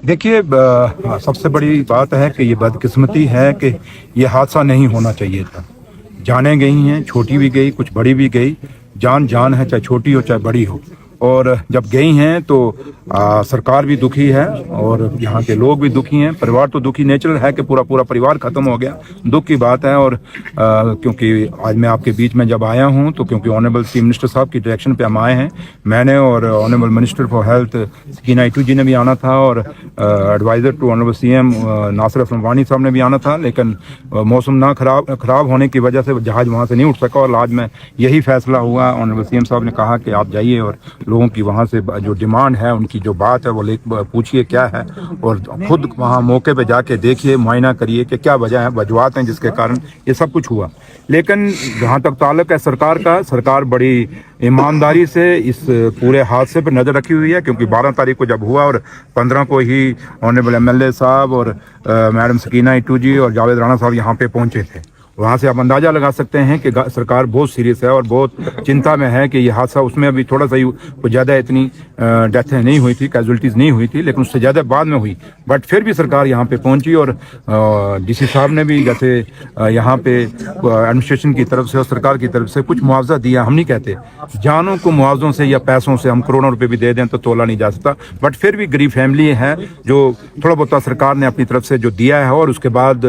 देखिए, सबसे बड़ी बात है कि ये बदकिस्मती है कि ये हादसा नहीं होना चाहिए था। जानें गई हैं, छोटी भी गई, कुछ बड़ी भी गई। जान जान है, चाहे छोटी हो चाहे बड़ी हो। और जब गई हैं तो सरकार भी दुखी है और यहाँ के लोग भी दुखी हैं। परिवार तो दुखी, नेचुरल है कि पूरा पूरा परिवार ख़त्म हो गया, दुख की बात है। और क्योंकि आज मैं आपके बीच में जब आया हूँ तो क्योंकि ऑनरेबल चीफ मिनिस्टर साहब की डायरेक्शन पे हम आए हैं, मैंने और honourable minister for health Sakina Itoo ji ने भी आना था और adviser to honourable CM Nasir Afarwani साहब ने भी आना था, लेकिन मौसम ना खराब होने की वजह से जहाज़ वहाँ से नहीं उठ सका। और आज में यही फैसला हुआ, ऑनरेबल सीएम साहब ने कहा कि आप जाइए और लोगों की वहाँ से जो डिमांड है, उनकी जो बात है वो पूछिए क्या है, और खुद वहाँ मौके पे जाके देखिए, मुआयना करिए कि क्या वजह है, वजूहत हैं जिसके कारण ये सब कुछ हुआ। लेकिन जहाँ तक ताल्लुक है सरकार का, सरकार बड़ी ईमानदारी से इस पूरे हादसे पर नज़र रखी हुई है, क्योंकि 12 तारीख को जब हुआ और 15 को ही ऑनरेबल एमएलए साहब और मैडम सकीना इटू जी और जावेद राणा साहब यहाँ पे पहुँचे थे। वहाँ से आप अंदाज़ा लगा सकते हैं कि सरकार बहुत सीरियस है और बहुत चिंता में है कि ये हादसा, उसमें अभी थोड़ा सा ही ज़्यादा इतनी डेथें नहीं हुई थी, कैजुअल्टीज़ नहीं हुई थी, लेकिन उससे ज़्यादा बाद में हुई। बट फिर भी सरकार यहाँ पे पहुँची और डीसी साहब ने भी जैसे यहाँ पे एडमिनिस्ट्रेशन की तरफ से और सरकार की तरफ से कुछ मुआवजा दिया। हम नहीं कहते जानों को मुआवजों से या पैसों से हम करोड़ों रुपये भी दे दें तो तोला नहीं जा सकता, बट फिर भी गरीब फैमिली है जो थोड़ा बहुत सरकार ने अपनी तरफ से जो दिया है। और उसके बाद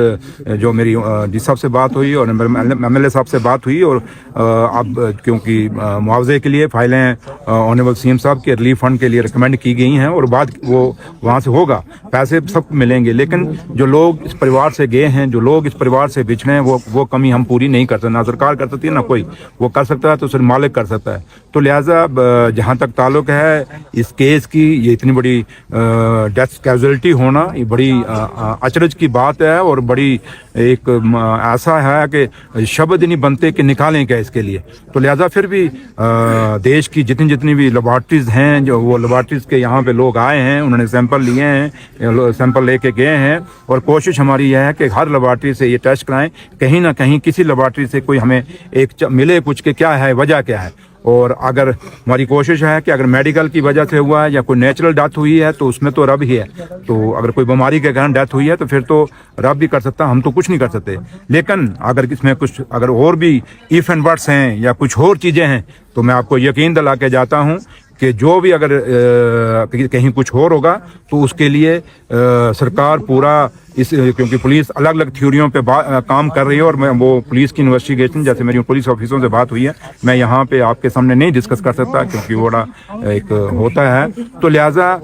जो मेरी डी साहब से बात हुई और एमएलए साहब से बात हुई और अब क्योंकि मुआवजे के लिए फाइलें ऑनरेबल सीएम साहब के रिलीफ फंड के लिए रिकमेंड की गई हैं और बाद वो वहाँ से होगा, पैसे सब मिलेंगे। लेकिन जो लोग इस परिवार से गए हैं, जो लोग इस परिवार से बिछड़े हैं, वो कमी हम पूरी नहीं कर सकते, ना सरकार कर सकती है ना कोई। वो कर सकता है तो सिर्फ मालिक कर सकता है। तो लिहाजा जहाँ तक ताल्लुक है इस केस की, ये इतनी बड़ी डेथ कैजुअलिटी होना ये बड़ी अचरज की बात है और बड़ी एक ऐसा है कि शब्द नहीं बनते कि निकालें क्या इसके लिए। तो लिहाजा फिर भी देश की जितनी भी लेबॉर्ट्रीज हैं, जो वो लेबॉर्ट्रीज के यहाँ पे लोग आए हैं, उन्होंने सैंपल लिए हैं, सैंपल लेके गए हैं और कोशिश हमारी यह है कि हर लेबॉर्ट्री से ये टेस्ट कराएं, कहीं ना कहीं किसी लेबॉर्ट्री से कोई हमें एक मिले कुछ के क्या है, वजह क्या है। और अगर हमारी कोशिश है कि अगर मेडिकल की वजह से हुआ है या कोई नेचुरल डेथ हुई है तो उसमें तो रब ही है। तो अगर कोई बीमारी के कारण डेथ हुई है तो फिर तो रब भी कर सकता, हम तो कुछ नहीं कर सकते। लेकिन अगर इसमें कुछ अगर और भी इफ एंड बट्स हैं या कुछ और चीज़ें हैं तो मैं आपको यकीन दिला के जाता हूँ कि जो भी अगर कहीं कुछ और होगा तो उसके लिए सरकार पूरा क्योंकि पुलिस अलग अलग थ्योरियों पे काम कर रही है और मैं वो पुलिस की इन्वेस्टिगेशन, जैसे मेरी पुलिस ऑफिसरों से बात हुई है, मैं यहाँ पे आपके सामने नहीं डिस्कस कर सकता क्योंकि वो बड़ा एक होता है। तो लिहाजा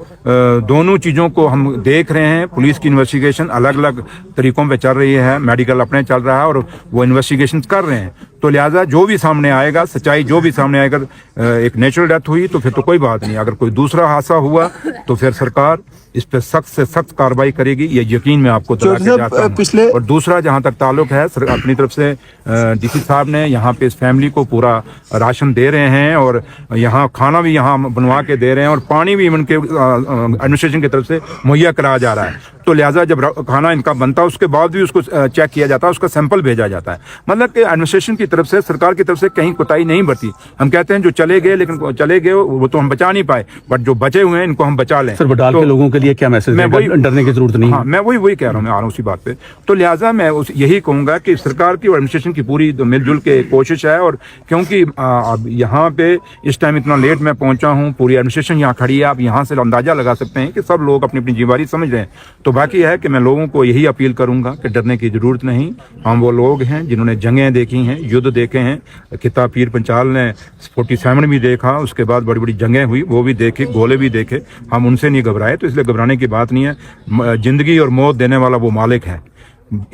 दोनों चीज़ों को हम देख रहे हैं। पुलिस की इन्वेस्टिगेशन अलग अलग तरीक़ों पे चल रही है, मेडिकल अपने चल रहा है और वो इन्वेस्टिगेशन कर रहे हैं। तो लिहाजा जो भी सामने आएगा, सच्चाई जो भी सामने आएगा, एक नेचुरल डेथ हुई तो फिर तो कोई बात नहीं, अगर कोई दूसरा हादसा हुआ तो फिर सरकार इस पे सख्त से सख्त कार्रवाई करेगी, ये यकीन मैं आपको दिला के जाता हूं। और दूसरा जहां तक ताल्लुक है, अपनी तरफ से डीसी साहब ने यहाँ पे इस फैमिली को पूरा राशन दे रहे हैं और यहाँ खाना भी यहाँ बनवा के दे रहे हैं और पानी भी इनके एडमिनिस्ट्रेशन की तरफ से मुहैया कराया जा रहा है। तो लिहाजा जब खाना इनका बनता है उसके बाद भी उसको चेक किया जाता है, उसका सैंपल भेजा जाता है। मतलब कि एडमिनिस्ट्रेशन की तरफ से, सरकार की तरफ से कहीं कोताही नहीं बरती। हम कहते हैं जो चले गए, लेकिन चले गए वो तो हम बचा नहीं पाए, बट जो बचे हुए हैं इनको हम बचा लें। सर, बटाल के लोगों के लिए क्या मैसेज? मैं वही, डरने की जरूरत नहीं। हाँ, मैं वही कह रहा हूँ, मैं आ रहा हूँ उसी बात पे। तो लिहाजा मैं यही कहूँगा कि सरकार की और एडमिनिस्ट्रेशन की पूरी मिलजुल के कोशिश है। और क्योंकि अब यहाँ पे इस टाइम इतना लेट मैं पहुँचा हूँ, पूरी एडमिनिस्ट्रेशन यहाँ खड़ी है, आप यहाँ से अंदाजा लगा सकते हैं कि सब लोग अपनी अपनी जिम्मेदारी समझ रहे हैं। तो बाकी है कि मैं लोगों को यही अपील करूंगा कि डरने की जरूरत नहीं। हम वो लोग हैं जिन्होंने जंगें देखी हैं, युद्ध देखे हैं। किता पीर पंचाल ने 47 भी देखा, उसके बाद बड़ी बड़ी जंगें हुई, वो भी देखे, गोले भी देखे। हम उनसे नहीं घबराए, तो इसलिए घबराने की बात नहीं है। जिंदगी और मौत देने वाला वो मालिक है।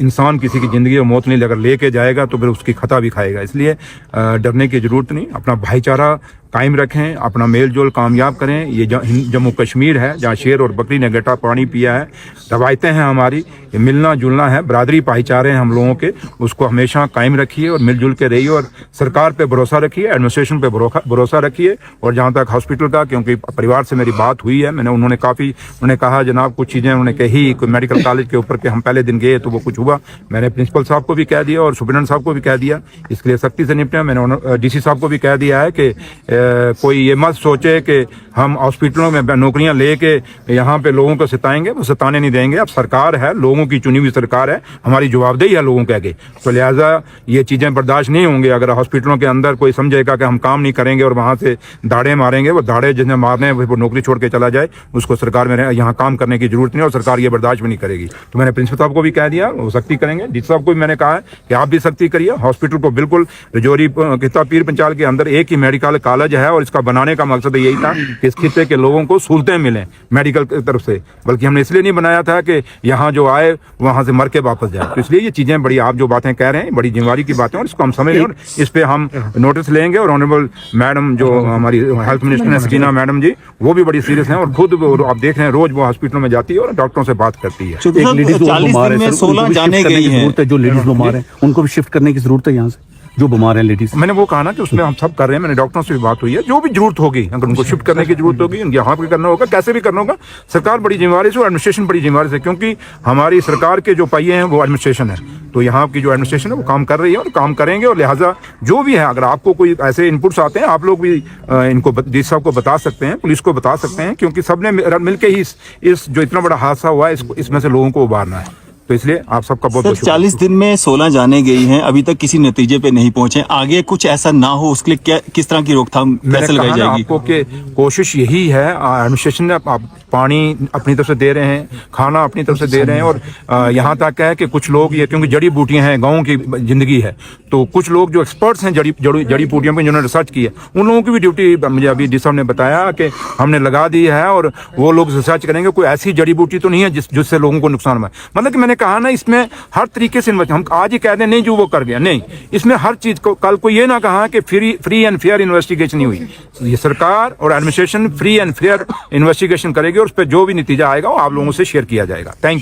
इंसान किसी की जिंदगी और मौत नहीं अगर लेके जाएगा तो फिर उसकी खता भी खाएगा। इसलिए डरने की जरूरत नहीं, अपना भाईचारा कायम रखें, अपना मेल जोल कामयाब करें। ये जम्मू कश्मीर है जहाँ शेर और बकरी ने गटा पानी पिया है। रवायतें हैं हमारी, ये मिलना जुलना है, बरादरी भाईचारे हैं हम लोगों के, उसको हमेशा कायम रखिए और मिलजुल के रहिए और सरकार पे भरोसा रखिए, एडमिनिस्ट्रेशन पे भरोसा रखिए। और जहाँ तक हॉस्पिटल का, क्योंकि परिवार से मेरी बात हुई है, उन्होंने कहा जनाब कुछ चीज़ें उन्होंने कही, कोई मेडिकल कॉलेज के ऊपर के हम पहले दिन गए तो वो कुछ हुआ। मैंने प्रिंसिपल साहब को भी कह दिया और सुप्रिटेंडेंट साहब को भी कह दिया, इसके लिए सख्ती से निपटे। मैंने डीसी साहब को भी कह दिया है कि कोई ये मत सोचे कि हम हॉस्पिटलों में नौकरियां लेके यहाँ पे लोगों को सताएंगे, वो सताने नहीं देंगे। अब सरकार है, लोगों की चुनी हुई सरकार है, हमारी जवाबदेही है लोगों के आगे, तो लिहाजा ये चीज़ें बर्दाश्त नहीं होंगी। अगर हॉस्पिटलों के अंदर कोई समझेगा कि हम काम नहीं करेंगे और वहाँ से दाड़े मारेंगे, वो दाड़े जिन्हें मारने हैं वो नौकरी छोड़ के चला जाए, उसको सरकार में यहाँ काम करने की जरूरत नहीं, और सरकार ये बर्दाश्त भी नहीं करेगी। तो मैंने प्रिंसिपल साहब को भी कह दिया, वो सख्ती करेंगे। डी साहब को भी मैंने कहा है कि आप भी सख्ती करिए। हॉस्पिटल को बिल्कुल रजौरी खिता पीर पंचाल के अंदर एक ही मेडिकल कॉलेज है, और इसका बनाने का मकसद यही था कि इस खिते के लोगों को सहूलतें मिलें मेडिकल की तरफ से, बल्कि हमने इसलिए नहीं बनाया था कि यहाँ जो आए वहाँ से मर के वापस जाए। तो इसलिए ये चीज़ें बड़ी, आप जो बातें कह रहे हैं बड़ी जिम्मेवारी की बातें, और इसको हम समझ रहे हैं और इस पर हम नोटिस लेंगे। और ऑनरेबल मैडम जो हमारी हेल्थ मिनिस्टर हैं सकीना मैडम जी, वो भी बड़ी सीरियस हैं, और खुद आप देख रहे हैं रोज वो हॉस्पिटलों में जाती है और डॉक्टरों से बात करती है। एक लेडीज को 40 बीमार दिन है में सर, 16 उनको भी जाने शिफ्ट करने गई की हैं। जरूरत है। जो लेडीज बीमार है उनको भी शिफ्ट करने की जरूरत है यहाँ से, जो बीमार है लेडीज। मैंने वो कहा ना कि उसमें हम सब कर रहे हैं, मैंने डॉक्टरों से भी बात हुई है, जो भी जरूरत होगी अगर उनको शिफ्ट करने की जरूरत होगी, उनके यहाँ पे करना होगा, कैसे भी करना होगा। सरकार बड़ी जिम्मेवारी से और एडमिनिस्ट्रेशन बड़ी जिम्मेवारी से, क्योंकि हमारी सरकार के जो पहिए हैं वो एडमिनिस्ट्रेशन है, तो यहाँ की जो एडमिनिस्ट्रेशन है वो काम कर रही है और काम करेंगे। और लिहाजा जो भी है, अगर आपको कोई ऐसे इनपुट्स आते हैं, आप लोग भी इनको डी साहब को बता सकते हैं, पुलिस को बता सकते हैं, क्योंकि सबने मिलकर ही इस जो इतना बड़ा हादसा हुआ है इसमें से लोगों को उबारना है। तो इसलिए आप सबका बहुत बहुत सर 40 दिन में 16 जाने गई हैं, अभी तक किसी नतीजे पे नहीं पहुंचे। आगे कुछ ऐसा ना हो उसके लिए क्या, किस तरह की रोकथाम कैसे लगाई जाएगी? आपको कि कोशिश यही है, एडमिनिस्ट्रेशन ने आप पानी अपनी तरफ से दे रहे हैं, खाना अपनी तरफ से दे रहे हैं, और यहाँ तक है कि कुछ लोग ये, क्योंकि जड़ी बूटियां हैं, गाँव की जिंदगी है, तो कुछ लोग जो एक्सपर्ट्स हैं जड़ी बूटियों पर जिन्होंने रिसर्च की है, उन लोगों की भी ड्यूटी मुझे अभी डी साहब ने बताया कि हमने लगा दी है, और वो लोग रिसर्च करेंगे कोई ऐसी जड़ी बूटी तो नहीं है जिससे लोगों को नुकसान हुआ। मतलब कि मैंने कहा ना, इसमें हर तरीके से हम आज ही कह दें नहीं जो वो कर गया, नहीं, इसमें हर चीज को, कल को ये ना कहा कि फ्री एंड फेयर इन्वेस्टिगेशन नहीं हुई। ये सरकार और administration free and fair investigation करेगी, और उस पर जो भी नतीजा आएगा वो आप लोगों से शेयर किया जाएगा। Thank you.